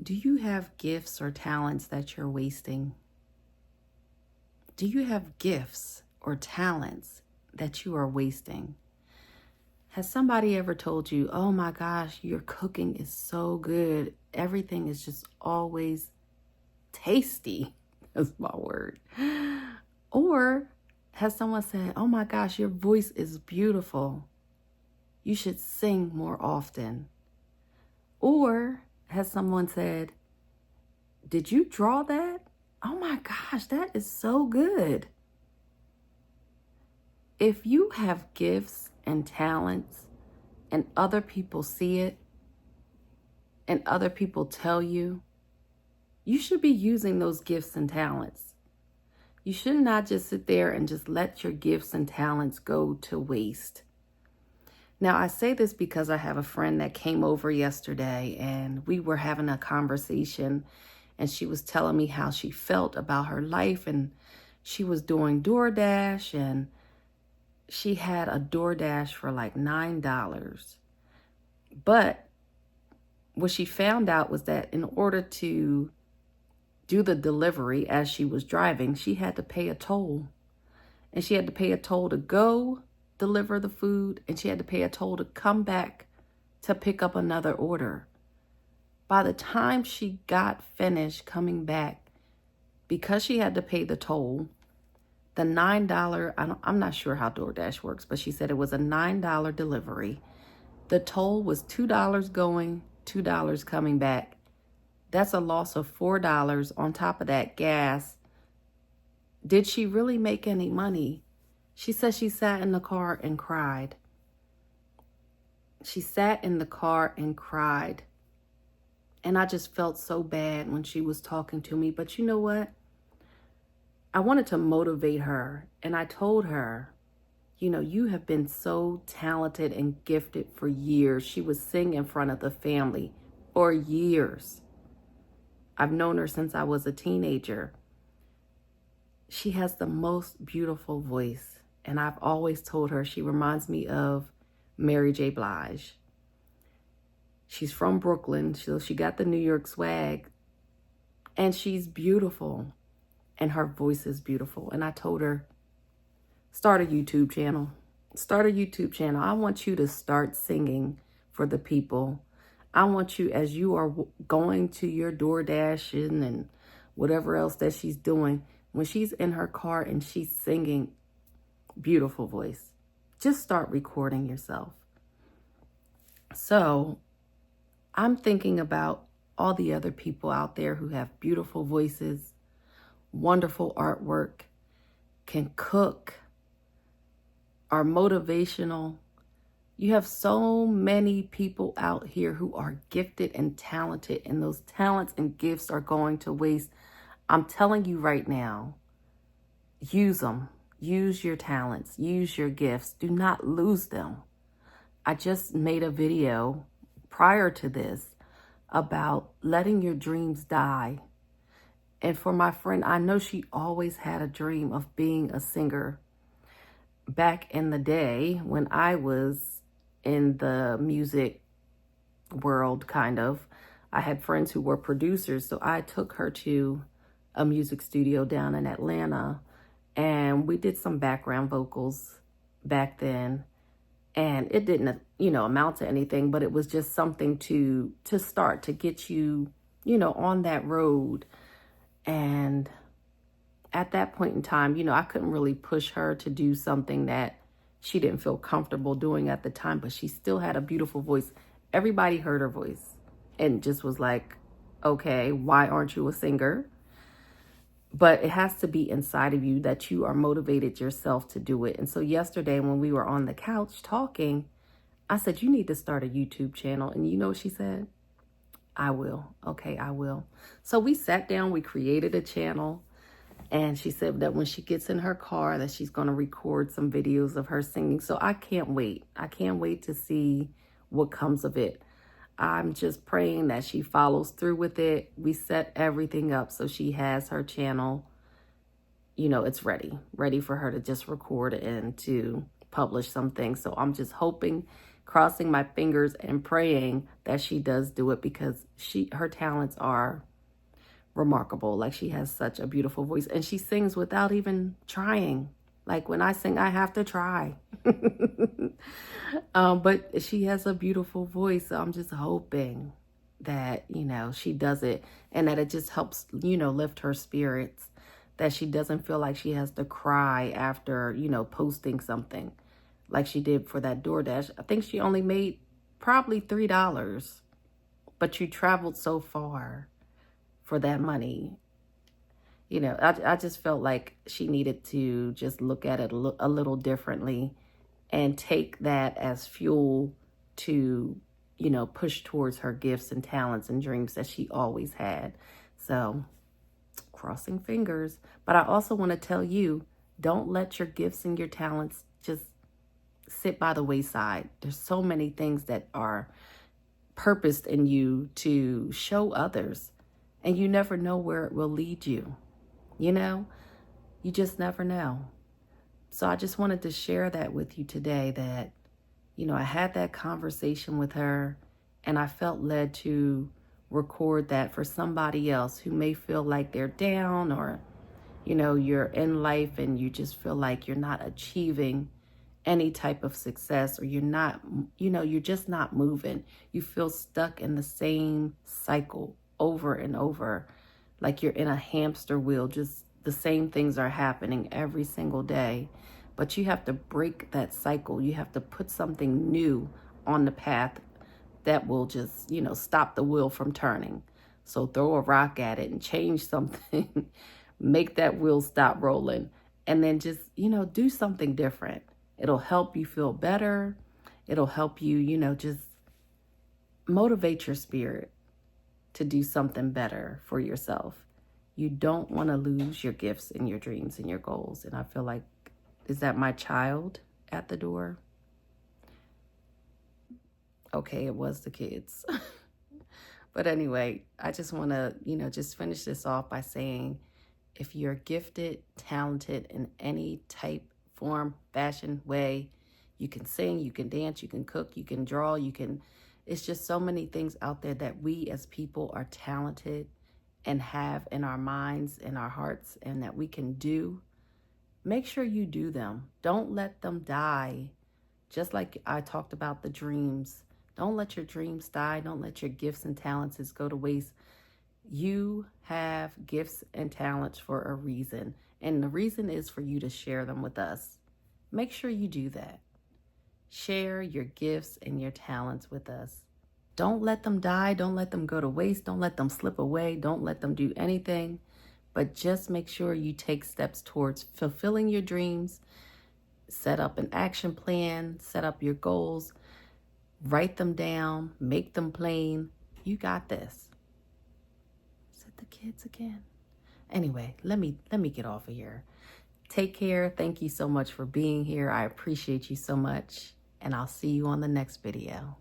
Do you have gifts or talents that you're wasting? Do you have gifts or talents that you are wasting? Has somebody ever told you, oh my gosh, your cooking is so good. Everything is just always tasty. That's my word. Or has someone said, oh my gosh, your voice is beautiful. You should sing more often. Or has someone said, did you draw that? Oh my gosh, that is so good. If you have gifts and talents and other people see it and other people tell you, you should be using those gifts and talents. You should not just sit there and just let your gifts and talents go to waste. Now, I say this because I have a friend that came over yesterday and we were having a conversation and she was telling me how she felt about her life, and she was doing DoorDash and she had a DoorDash for like $9. But what she found out was that in order to do the delivery as she was driving, she had to pay a toll. And she had to pay a toll to go deliver the food, and she had to pay a toll to come back to pick up another order. By the time she got finished coming back, because she had to pay the toll, the $9, I'm not sure how DoorDash works, but she said it was a $9 delivery. The toll was $2 going, $2 coming back. That's a loss of $4 on top of that gas. Did she really make any money? She said she sat in the car and cried. She sat in the car and cried. And I just felt so bad when she was talking to me. But you know what? I wanted to motivate her. And I told her, you know, you have been so talented and gifted for years. She would sing in front of the family for years. I've known her since I was a teenager. She has the most beautiful voice. And I've always told her she reminds me of Mary J. Blige. She's from Brooklyn, so she got the New York swag. And she's beautiful. And her voice is beautiful. And I told her, start a YouTube channel. Start a YouTube channel. I want you to start singing for the people. I want you, as you are going to your DoorDashing and whatever else that she's doing, when she's in her car and she's singing, beautiful voice, just start recording yourself. So I'm thinking about all the other people out there who have beautiful voices, wonderful artwork, can cook, are motivational. You have so many people out here who are gifted and talented, and those talents and gifts are going to waste. I'm telling you right now, use them. Use your talents. Use your gifts. Do not lose them. I just made a video prior to this about letting your dreams die. And for my friend, I know she always had a dream of being a singer. Back in the day when I was in the music world, kind of, I had friends who were producers. So I took her to a music studio down in Atlanta, and we did some background vocals back then. And it didn't, amount to anything, but it was just something to start, to get you, on that road. And at that point in time, I couldn't really push her to do something that she didn't feel comfortable doing at the time, but she still had a beautiful voice. Everybody heard her voice and just was like, okay, why aren't you a singer? But it has to be inside of you, that you are motivated yourself to do it. And so yesterday when we were on the couch talking, I said, you need to start a YouTube channel. And you know what she said? I will. Okay, I will. So we sat down, we created a channel. And she said that when she gets in her car that she's going to record some videos of her singing. So I can't wait. I can't wait to see what comes of it. I'm just praying that she follows through with it. We set everything up so she has her channel, it's ready for her to just record and to publish some things. So I'm just hoping, crossing my fingers and praying that she does do it, because her talents are remarkable. Like, she has such a beautiful voice, and she sings without even trying. Like, when I sing, I have to try. But she has a beautiful voice, so I'm just hoping that, she does it, and that it just helps, lift her spirits, that she doesn't feel like she has to cry after, posting something like she did for that DoorDash. I think she only made probably $3, but you traveled so far for that money. I just felt like she needed to just look at it a little differently and take that as fuel to, push towards her gifts and talents and dreams that she always had. So, crossing fingers. But I also want to tell you, don't let your gifts and your talents just sit by the wayside. There's so many things that are purposed in you to show others, and you never know where it will lead you. You just never know. So I just wanted to share that with you today, that, I had that conversation with her, and I felt led to record that for somebody else who may feel like they're down, or, you're in life and you just feel like you're not achieving any type of success, or you're not, you're just not moving. You feel stuck in the same cycle over and over, like you're in a hamster wheel, just the same things are happening every single day. But you have to break that cycle. You have to put something new on the path that will just, stop the wheel from turning. So throw a rock at it and change something, make that wheel stop rolling, and then just, do something different. It'll help you feel better. It'll help you, just motivate your spirit to do something better for yourself. You don't want to lose your gifts and your dreams and your goals. And I feel like, is that my child at the door? Okay, it was the kids. But anyway, I just want to, just finish this off by saying, if you're gifted, talented in any type, form, fashion, way, you can sing, you can dance, you can cook, you can draw, it's just so many things out there that we as people are talented and have in our minds, in our hearts, and that we can do. Make sure you do them. Don't let them die. Just like I talked about the dreams. Don't let your dreams die. Don't let your gifts and talents go to waste. You have gifts and talents for a reason. And the reason is for you to share them with us. Make sure you do that. Share your gifts and your talents with us. Don't let them die. Don't let them go to waste. Don't let them slip away. Don't let them do anything. But just make sure you take steps towards fulfilling your dreams. Set up an action plan. Set up your goals. Write them down. Make them plain. You got this. Is it the kids again? Anyway, let me get off of here. Take care. Thank you so much for being here. I appreciate you so much. And I'll see you on the next video.